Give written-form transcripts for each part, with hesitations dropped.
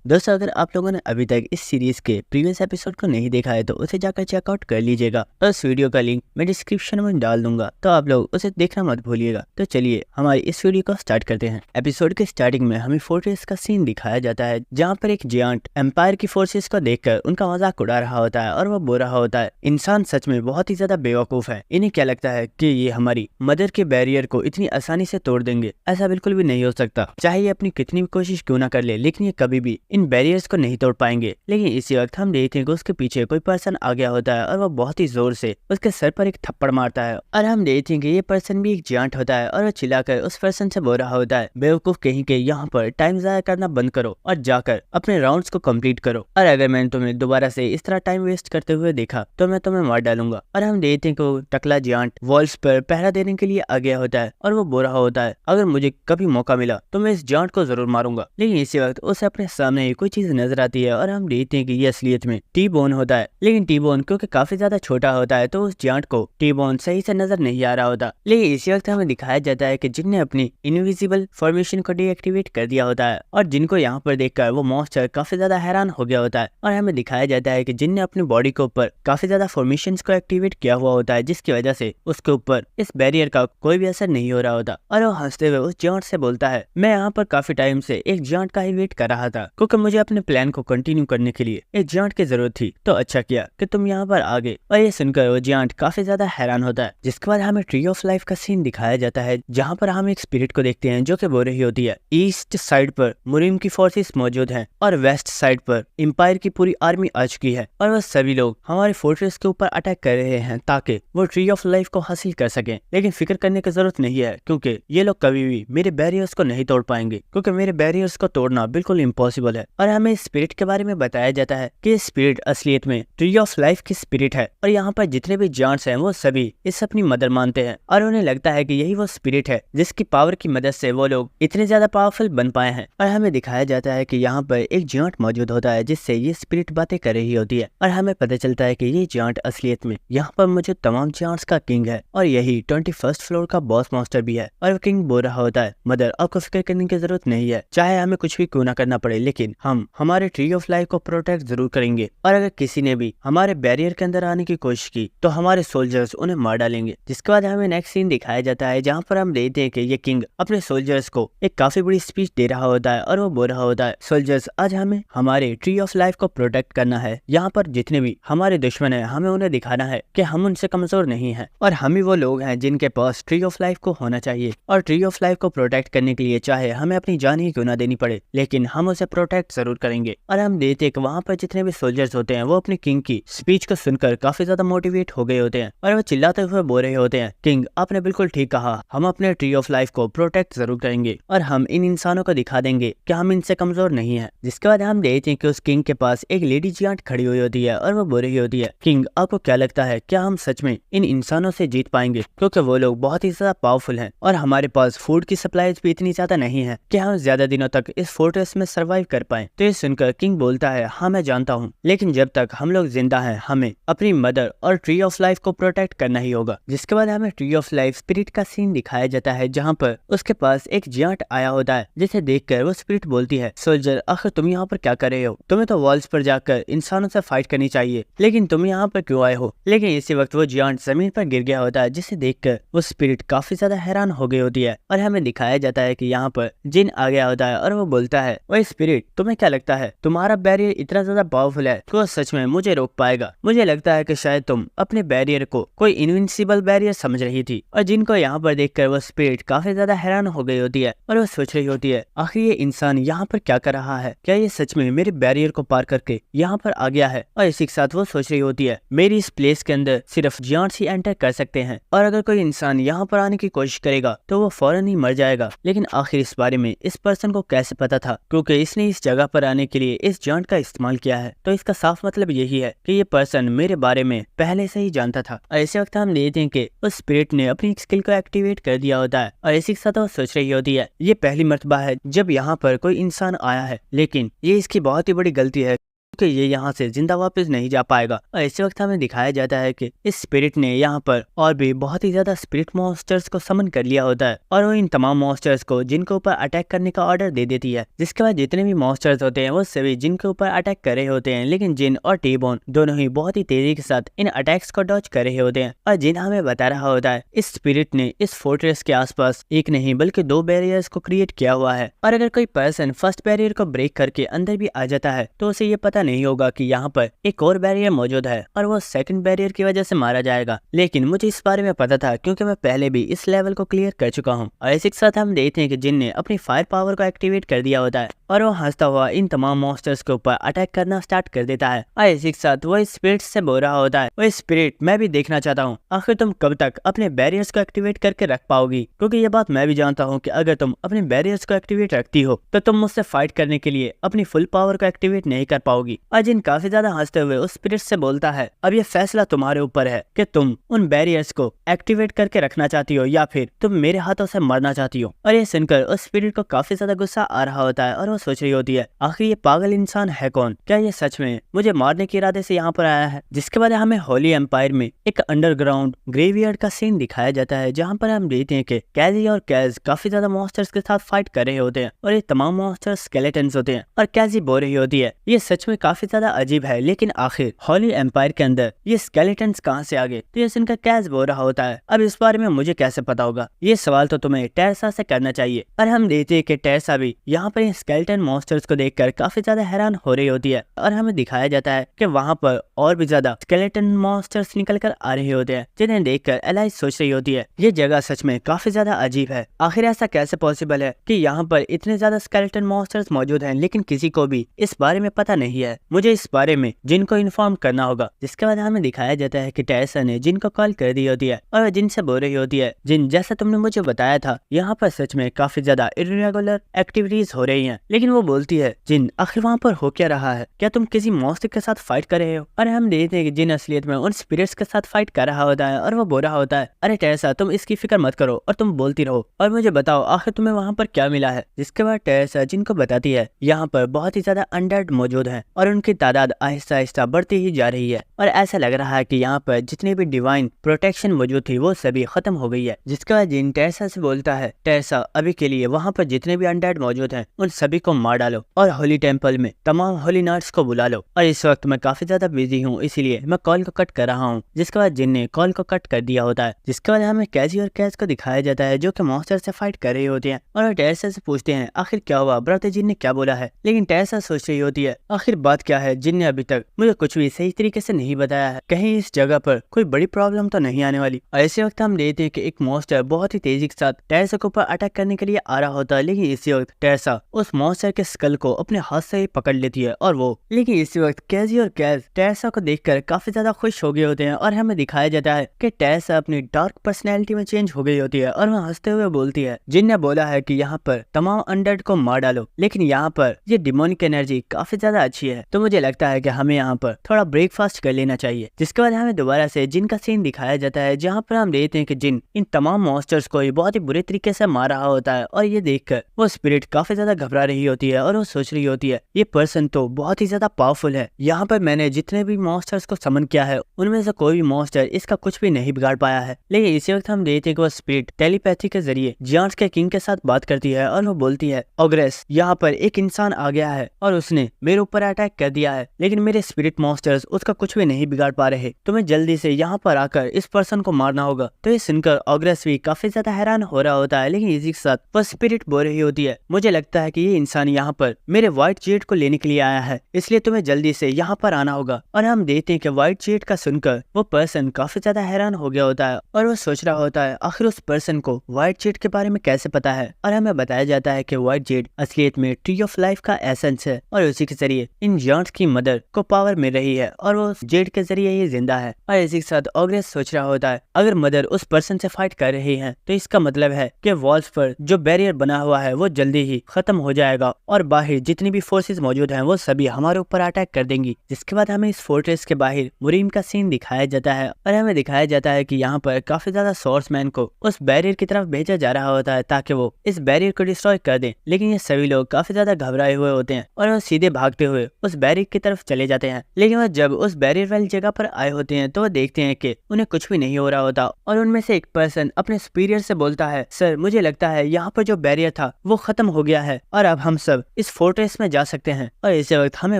दोस्तों, अगर आप लोगों ने अभी तक इस सीरीज के प्रीवियस एपिसोड को नहीं देखा है तो उसे जाकर चेकआउट कर लीजिएगा और उस वीडियो का लिंक मैं डिस्क्रिप्शन में डाल दूंगा, तो आप लोग उसे देखना मत भूलिएगा। तो चलिए हमारी इस वीडियो को स्टार्ट करते हैं। एपिसोड के स्टार्टिंग में हमें फोर्ट्रेस का सीन दिखाया जाता है जहाँ पर एक जियांट एम्पायर की फोर्सेस को देखकर उनका मजाक उड़ा रहा होता है और वो बोल रहा होता है, इंसान सच में बहुत ही ज्यादा बेवकूफ है। इन्हें क्या लगता है कि ये हमारी मदर के बैरियर को इतनी आसानी से तोड़ देंगे? ऐसा बिल्कुल भी नहीं हो सकता। चाहे ये अपनी कितनी भी कोशिश क्यों ना कर ले, लेकिन ये कभी भी इन बैरियर्स को नहीं तोड़ पाएंगे। लेकिन इसी वक्त हम देखते हैं कि उसके पीछे कोई पर्सन आ गया होता है और वो बहुत ही जोर से उसके सर पर एक थप्पड़ मारता है और हम देखते हैं कि ये पर्सन भी एक जियांट होता है और वो चिल्लाकर उस पर्सन से बोल रहा होता है, बेवकूफ कहीं के, यहाँ पर टाइम जाया करना बंद करो और जाकर अपने राउंड्स को कंप्लीट करो, और अगर मैंने तुम्हें दोबारा से इस तरह टाइम वेस्ट करते हुए देखा तो मैं तुम्हें मार डालूंगा। और हम देखते हैं कि वो टकला जियांट वॉल्स पर पहरा देने के लिए आ गया होता है और वो बोल रहा होता है, अगर मुझे कभी मौका मिला तो मैं इस जियांट को जरूर मारूंगा। लेकिन इसी वक्त उसे अपने सामने ही कोई चीज नजर आती है और हम देखते हैं कि ये असलियत में टी बोन होता है। लेकिन टी बोन क्योंकि काफी ज्यादा छोटा होता है तो उस जियांट को टी बोन सही से नजर नहीं आ रहा होता। लेकिन इसी वक्त हमें दिखाया जाता है कि जिनने अपनी इनविजिबल फॉर्मेशन को डीएक्टिवेट कर दिया होता है और जिनको यहाँ पर देखकर वो मॉन्स्टर काफी ज्यादा हैरान हो गया होता है। और हमें दिखाया जाता है कि जिनने अपनी बॉडी के ऊपर काफी ज्यादा फॉर्मेशन को एक्टिवेट किया हुआ होता है, जिसकी वजह से उसके ऊपर इस बैरियर का कोई भी असर नहीं हो रहा होता। और वो हंसते हुए उस जियांट से बोलता है, मैं यहाँ पर काफी टाइम से एक जियांट का ही वेट कर रहा था क्योंकि मुझे अपने प्लान को कंटिन्यू करने के लिए एक जियांट की जरूरत थी, तो अच्छा किया कि तुम यहाँ पर आ गए। और ये सुनकर वो जियांट काफी ज्यादा हैरान होता है। जिसके बाद हमें ट्री ऑफ लाइफ का सीन दिखाया जाता है जहाँ पर हम एक स्पिरिट को देखते हैं जो कि बोल रही होती है, ईस्ट साइड पर मुरिम की फोर्सेस मौजूद हैं और वेस्ट साइड पर एम्पायर की पूरी आर्मी आ चुकी है और वह सभी लोग हमारे फोर्ट्रेस के ऊपर अटैक कर रहे हैं ताकि वो ट्री ऑफ लाइफ को हासिल कर सकें। लेकिन फिक्र करने की जरूरत नहीं है क्योंकि ये लोग कभी भी मेरे बैरियर्स को नहीं तोड़ पाएंगे, क्योंकि मेरे बैरियर्स को तोड़ना बिल्कुल इम्पॉसिबल है। और हमें स्पिरिट के बारे में बताया जाता है कि स्पिरिट असलियत में ट्री ऑफ लाइफ की स्पिरिट है और यहाँ पर जितने भी जांट्स हैं वो सभी इस अपनी मदर मानते हैं और उन्हें लगता है कि यही वो स्पिरिट है जिसकी पावर की मदद से वो लोग इतने ज्यादा पावरफुल बन पाए हैं। और हमें दिखाया जाता है कि यहाँ पर एक जियांट मौजूद होता है जिससे ये स्पिरिट बातें कर रही होती है और हमें पता चलता है कि ये जियांट असलियत में यहाँ पर मौजूद तमाम जियांट्स का किंग है और यही 21st फ्लोर का बॉस मास्टर भी है। और वो किंग बोल रहा होता है, मदर आपको फिक्र करने की जरूरत नहीं है, चाहे हमें कुछ भी क्यों ना करना पड़े, लेकिन हम हमारे ट्री ऑफ लाइफ को प्रोटेक्ट जरूर करेंगे और अगर किसी ने भी हमारे बैरियर के अंदर आने की कोशिश की तो हमारे सोल्जर्स उन्हें मार डालेंगे। जिसके बाद हमें नेक्स्ट सीन दिखाया जाता है जहाँ पर हम देखते हैं कि ये किंग अपने सोल्जर्स को एक काफी बड़ी स्पीच दे रहा होता है और वो बोल रहा होता है, सोल्जर्स आज हमें हमारे ट्री ऑफ लाइफ को प्रोटेक्ट करना है। यहाँ पर जितने भी हमारे दुश्मन है हमें उन्हें दिखाना है कि हम उनसे कमजोर नहीं है और हम ही वो लोग हैं जिनके पास ट्री ऑफ लाइफ को होना चाहिए। और ट्री ऑफ लाइफ को प्रोटेक्ट करने के लिए चाहे हमें अपनी जान ही क्यों ना देनी पड़े, लेकिन हम उसे प्रोटेक्ट जरूर करेंगे। और हम देखते हैं कि वहाँ पर जितने भी सोल्जर्स होते हैं वो अपने किंग की स्पीच को सुनकर काफी ज्यादा मोटिवेट हो गए होते हैं और वो चिल्लाते हुए बोल रहे होते हैं, किंग आपने बिल्कुल ठीक कहा, हम अपने ट्री ऑफ लाइफ को प्रोटेक्ट जरूर करेंगे और हम इन इंसानों को दिखा देंगे कि हम इनसे कमजोर नहीं है। जिसके बाद हम देखते हैं कि उस किंग के पास एक लेडी जियांट खड़ी हुई होती है और वो बोल रही होती है, किंग आपको क्या लगता है, क्या हम सच में इन इंसानों से जीत पाएंगे? क्योंकि वो लोग बहुत ही ज्यादा पावरफुल हैं और हमारे पास फूड की सप्लाईज भी इतनी ज्यादा नहीं है कि हम ज्यादा दिनों तक इस फोर्ट्रेस में सर्वाइव कर पाए। तो ये सुनकर किंग बोलता है, हाँ मैं जानता हूँ, लेकिन जब तक हम लोग जिंदा हैं हमें अपनी मदर और ट्री ऑफ लाइफ को प्रोटेक्ट करना ही होगा। जिसके बाद हमें ट्री ऑफ लाइफ स्पिरिट का सीन दिखाया जाता है जहाँ पर उसके पास एक जियांट आया होता है जिसे देखकर वो स्पिरिट बोलती है, सोल्जर आखिर तुम यहाँ पर क्या कर रहे हो? तुम्हें तो वॉल्स पर जाकर इंसानों से फाइट करनी चाहिए, लेकिन तुम यहाँ पर क्यों आए हो? लेकिन इसी वक्त वो जियांट जमीन पर गिर गया होता है जिसे देखकर वो स्पिरिट काफी ज्यादा हैरान हो गई होती है और हमें दिखाया जाता है कि यहाँ पर जिन आ गया होता है और वो बोलता है, ओए स्पिरिट तुम्हें क्या लगता है तुम्हारा बैरियर इतना ज्यादा पावरफुल है तो सच में मुझे रोक पाएगा? मुझे लगता है कि शायद तुम अपने बैरियर को कोई इनविंसिबल बैरियर समझ रही थी। और जिनको यहाँ पर देखकर वो स्पिरिट काफी ज्यादा हैरान हो गई होती है और वो सोच रही होती है, आखिर ये इंसान यहाँ पर क्या कर रहा है? क्या ये सच में मेरे बैरियर को पार करके यहाँ पर आ गया है? और इसी के साथ वो सोच रही होती है, मेरी इस प्लेस के अंदर सिर्फ जियांट्स ही एंटर कर सकते हैं और अगर कोई इंसान यहाँ पर आने की कोशिश करेगा तो वो फौरन ही मर जाएगा। लेकिन आखिर इस बारे में इस पर्सन को कैसे पता था? क्योंकि इसने इस जगह पर आने के लिए इस जियांट का इस्तेमाल किया है। तो इसका साफ मतलब यही है कि ये पर्सन मेरे बारे में पहले से ही जानता था। और इसी वक्त हम देखते हैं कि उस स्पिरिट ने अपनी स्किल को एक्टिवेट कर दिया होता है और इसी के साथ वो सोच रही होती है, ये पहली मर्तबा है जब यहाँ पर कोई इंसान आया है, लेकिन ये इसकी बहुत ही बड़ी गलती है कि ये यहाँ से जिंदा वापस नहीं जा पाएगा। और इसी वक्त हमें दिखाया जाता है कि इस स्पिरिट ने यहाँ पर और भी बहुत ही ज्यादा स्पिरिट मॉन्स्टर्स को समन कर लिया होता है और वो इन तमाम मॉन्स्टर्स को जिनके ऊपर अटैक करने का ऑर्डर दे देती है, जिसके बाद जितने भी मॉन्स्टर्स होते हैं वो सभी जिन के ऊपर अटैक कर रहे होते हैं, लेकिन जिन और टी-बोन दोनों ही बहुत ही तेजी के साथ इन अटैक्स को डॉज कर रहे होते हैं। और जिन हमें बता रहा होता है इस स्पिरिट ने इस फोर्ट्रेस के आसपास एक नहीं बल्कि 2 बैरियर्स को क्रिएट किया हुआ है और अगर कोई पर्सन फर्स्ट बैरियर को ब्रेक करके अंदर भी आ जाता है तो उसे ये पता नहीं होगा कि यहाँ पर एक और बैरियर मौजूद है और वो सेकंड बैरियर की वजह से मारा जाएगा। लेकिन मुझे इस बारे में पता था क्योंकि मैं पहले भी इस लेवल को क्लियर कर चुका हूँ। और इसी के साथ हम देखते हैं कि जिन ने अपनी फायर पावर को एक्टिवेट कर दिया होता है और वो हंसता हुआ इन तमाम मॉन्स्टर्स के ऊपर अटैक करना स्टार्ट कर देता है। और इसी के साथ वो स्पिरिट से बोल रहा होता है, वो स्पिरिट मैं भी देखना चाहता हूँ आखिर तुम कब तक अपने बैरियर्स को एक्टिवेट करके रख पाओगी, क्योंकि ये बात मैं भी जानता हूँ कि अगर तुम अपने बैरियर्स को एक्टिवेट रखती हो तो तुम मुझसे फाइट करने के लिए अपनी फुल पावर को एक्टिवेट नहीं कर पाओगी। और जिन काफी ज्यादा हंसते हुए उस स्पिरिट से बोलता है, अब ये फैसला तुम्हारे ऊपर है कि तुम उन बैरियर्स को एक्टिवेट करके रखना चाहती हो या फिर तुम मेरे हाथों से मरना चाहती हो। और ये सुनकर उस स्पिरिट को काफी ज्यादा गुस्सा आ रहा होता है और वो सोच रही होती है आखिर ये पागल इंसान है कौन, क्या ये सच में मुझे मारने के इरादे से यहाँ पर आया है। जिसके बाद हमें होली एम्पायर में एक अंडरग्राउंड ग्रेवयार्ड का सीन दिखाया जाता है जहाँ पर हम देखते हैं कि कैजी और कैज काफी ज्यादा मॉन्स्टर्स के साथ फाइट कर रहे होते हैं और ये तमाम मॉन्स्टर्स स्केलेटन्स होते हैं और कैजी बोल रही होती है ये सच में काफी ज्यादा अजीब है, लेकिन आखिर होली एम्पायर के अंदर ये स्केलेटन्स कहाँ से आ गए। तो ये सुनकर कैज बोल रहा होता है अब इस बारे में मुझे कैसे पता होगा, ये सवाल तो तुम्हें टेरेसा से करना चाहिए। और हम देखते हैं कि टेरेसा भी यहाँ पर स्केलेटन मॉन्स्टर्स को देखकर काफी ज्यादा हैरान हो रही होती है और हमें दिखाया जाता है कि वहाँ पर और भी ज्यादा स्केलेटन मॉन्स्टर्स निकल कर आ रहे होते हैं, जिन्हें देखकर एलाइज सोच रही होती है ये जगह सच में काफी ज्यादा अजीब है, आखिर ऐसा कैसे पॉसिबल है कि यहाँ पर इतने ज्यादा स्केलेटन मॉन्स्टर्स मौजूद हैं लेकिन किसी को भी इस बारे में पता नहीं है, मुझे इस बारे में जिन को इन्फॉर्म करना होगा। जिसके बाद हमें दिखाया जाता है कि टेरेसा ने जिन को कॉल कर दी होती है और वह जिन से बोल रही होती है जिन जैसा तुमने मुझे बताया था यहाँ पर सच में काफी ज्यादा इर्रेगुलर एक्टिविटीज हो रही हैं। लेकिन वो बोलती है जिन आखिर वहाँ पर हो क्या रहा है, क्या तुम किसी मॉन्स्टर के साथ फाइट कर रहे हो। और हम देखते हैं कि जिन असलियत में उन स्पिरिट्स के साथ फाइट कर रहा होता है और वो बोल रहा होता है अरे टेरेसा तुम इसकी फिक्र मत करो और तुम बोलती रहो और मुझे बताओ आखिर तुम्हें वहाँ पर क्या मिला है। जिसके बाद टेरेसा जिनको बताती है यहाँ पर बहुत ही ज्यादा अनडेड मौजूद हैं और उनकी तादाद आहिस्ता आहिस्ता बढ़ती ही जा रही है और ऐसा लग रहा है कि यहाँ पर जितनी भी डिवाइन प्रोटेक्शन मौजूद थी वो सभी खत्म हो गई है। जिसके बाद जिन टेरेसा से बोलता है टेरेसा अभी के लिए वहाँ पर जितने भी अनडेड मौजूद हैं उन सभी को मार डालो और होली टेम्पल में तमाम होली नाइट्स को बुला लो। और इस वक्त मैं काफी ज्यादा बिजी हूँ इसलिए मैं कॉल को कट कर रहा हूँ। जिसके बाद जिन ने कॉल को कट कर दिया होता है। जिसके बाद हमें कैजी और कैज को दिखाया जाता है जो कि मॉन्स्टर से फाइट कर रहे होते हैं और टेरेसा से पूछते हैं आखिर क्या हुआ ब्रदर, जिन ने क्या बोला है। लेकिन टेरेसा सोच रही होती है आखिर बात क्या है, जिन ने अभी तक मुझे कुछ भी सही तरीके से नहीं बताया है, कहीं इस जगह पर कोई बड़ी प्रॉब्लम तो नहीं आने वाली। और ऐसे वक्त हम देखते हैं कि एक मॉन्स्टर बहुत ही तेजी के साथ टेरेसा के ऊपर अटैक करने के लिए आ रहा होता है, लेकिन इसी वक्त टेरेसा उस मॉन्स्टर के स्कल को अपने हाथ से ही पकड़ लेती है और वो लेकिन इसी वक्त कैजी और कैज टेरेसा को देखकर काफी ज्यादा खुश हो गए होते हैं और हमें दिखाया जाता है कि टेरेसा अपनी डार्क पर्सनैलिटी में चेंज हो गई होती है और वह हंसते हुए बोलती है जिन ने बोला है कि यहाँ पर तमाम अनडेड को मार डालो, लेकिन यहाँ पर ये डिमोनिक एनर्जी काफी ज्यादा अच्छी है तो मुझे लगता है कि हमें यहाँ पर थोड़ा ब्रेकफास्ट कर लेना चाहिए। जिसके बाद हमें दोबारा से जिन का सीन दिखाया जाता है जहाँ पर हम देखते हैं कि जिन इन तमाम मॉन्स्टर्स को बहुत ही बुरे तरीके से मार रहा होता है और ये देखकर वो स्पिरिट काफी ज्यादा घबरा रही होती है और वो सोच रही होती है ये पर्सन तो बहुत ही ज्यादा पावरफुल है, यहाँ पर मैंने जितने भी मॉन्स्टर्स को समन किया है उनमें से कोई भी मॉन्स्टर इसका कुछ भी नहीं बिगाड़ पाया है। लेकिन इसी वक्त हम देखते हैं कि वो स्पिरिट टेलीपैथी के जरिए जियांट्स के किंग के साथ बात करती है और वो बोलती है ओग्रेस यहाँ पर एक इंसान आ गया है और उसने मेरे ऊपर अटैक कर दिया है, लेकिन मेरे स्पिरिट मॉन्स्टर्स उसका कुछ भी नहीं बिगाड़ पा रहे, तुम्हें जल्दी से यहाँ पर आकर इस पर्सन को मारना होगा। तो ये सुनकर ओग्रेस भी काफी ज्यादा हैरान हो रहा होता है, लेकिन इसी के साथ वो स्पिरिट बोल रही होती है मुझे लगता है कि ये इंसान यहाँ पर मेरे व्हाइट जेट को लेने के लिए आया है, इसलिए तुम्हें जल्दी से यहाँ पर आना होगा। और हम देखते हैं कि व्हाइट जेट का सुनकर वो पर्सन काफी ज्यादा हैरान हो गया होता है और वो सोच रहा होता है आखिर उस पर्सन को व्हाइट जेट के बारे में कैसे पता है। और हमें बताया जाता है कि व्हाइट जेट असलियत में ट्री ऑफ लाइफ का एसेंस है और उसी के जरिए इन जियांट्स की मदर को पावर मिल रही है और वो जेट के जरिए ये जिंदा है। और इसी के साथ ओग्रेस सोच रहा होता है अगर मदर उस पर्सन से फाइट कर रही है तो इसका मतलब है कि वॉल्स पर जो बैरियर बना हुआ है वो जल्दी ही खत्म हो जाएगा जाएगा और बाहर जितनी भी फोर्सेस मौजूद हैं वो सभी हमारे ऊपर अटैक कर देंगी। जिसके बाद हमें इस फोर्ट्रेस के बाहर मुरीम का सीन दिखाया जाता है और हमें दिखाया जाता है कि यहाँ पर काफी ज्यादा सोर्समैन को उस बैरियर की तरफ भेजा जा रहा होता है ताकि वो इस बैरियर को डिस्ट्रॉय कर दें। लेकिन ये सभी लोग काफी ज्यादा घबराए हुए होते हैं और वो सीधे भागते हुए उस बैरियर की तरफ चले जाते हैं। लेकिन वह जब उस बैरियर वाली जगह पर आए होते हैं तो वो देखते हैं कि उन्हें कुछ भी नहीं हो रहा होता और उनमें से एक पर्सन अपने सुपीरियर से बोलता है, सर मुझे लगता है यहाँ पर जो बैरियर था वो खत्म हो गया है और अब हम सब इस फोर्ट्रेस में जा सकते हैं। और इसी वक्त हमें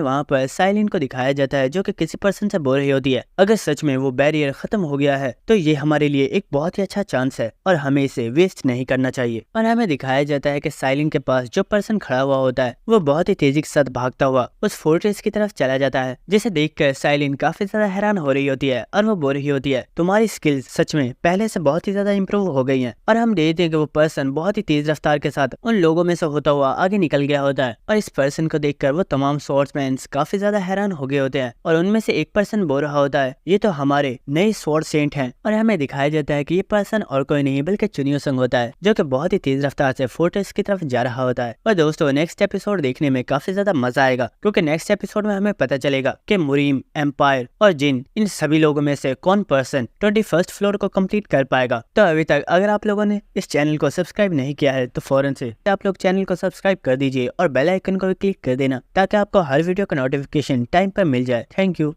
वहाँ पर साइलिन को दिखाया जाता है जो कि किसी पर्सन से बोल रही होती है, अगर सच में वो बैरियर खत्म हो गया है तो ये हमारे लिए एक बहुत ही अच्छा चांस है और हमें इसे वेस्ट नहीं करना चाहिए। और हमें दिखाया जाता है कि साइलिन के पास जो पर्सन खड़ा हुआ होता है वो बहुत ही तेजी के साथ भागता हुआ उस फोर्ट्रेस की तरफ चला जाता है, जिसे देखकर साइलिन काफी ज्यादा हैरान हो रही होती है और वो बोल रही होती है, तुम्हारी स्किल्स सच में पहले से बहुत ही ज्यादा इम्प्रूव हो गई हैं। और हम देखते हैं कि वो पर्सन बहुत ही तेज रफ्तार के साथ उन लोगों में से होता हुआ आगे निकल गया होता है और इस पर्सन को देखकर वो तमाम स्वॉर्ड्समैन काफी ज्यादा हैरान हो गए होते हैं और उनमें से एक पर्सन बोल रहा होता है, ये तो हमारे नए स्वॉर्ड सेंट हैं। और हमें दिखाया जाता है कि ये पर्सन और कोई नहीं बल्कि चुनियो संग होता है जो कि बहुत ही तेज रफ्तार से फोर्ट्रेस की तरफ जा रहा होता है। और दोस्तों नेक्स्ट एपिसोड देखने में काफी ज्यादा मजा आएगा क्योंकि नेक्स्ट एपिसोड में हमें पता चलेगा कि मुरीम, एम्पायर और जिन, इन सभी लोगों में से कौन पर्सन 21st फ्लोर को कंप्लीट कर पाएगा। तो अभी तक अगर आप लोगों ने इस चैनल को सब्सक्राइब नहीं किया है तो फौरन से आप लोग चैनल को सब्सक्राइब कर दीजिए और बेल आइकन को भी क्लिक कर देना ताकि आपको हर वीडियो का नोटिफिकेशन टाइम पर मिल जाए। Thank you.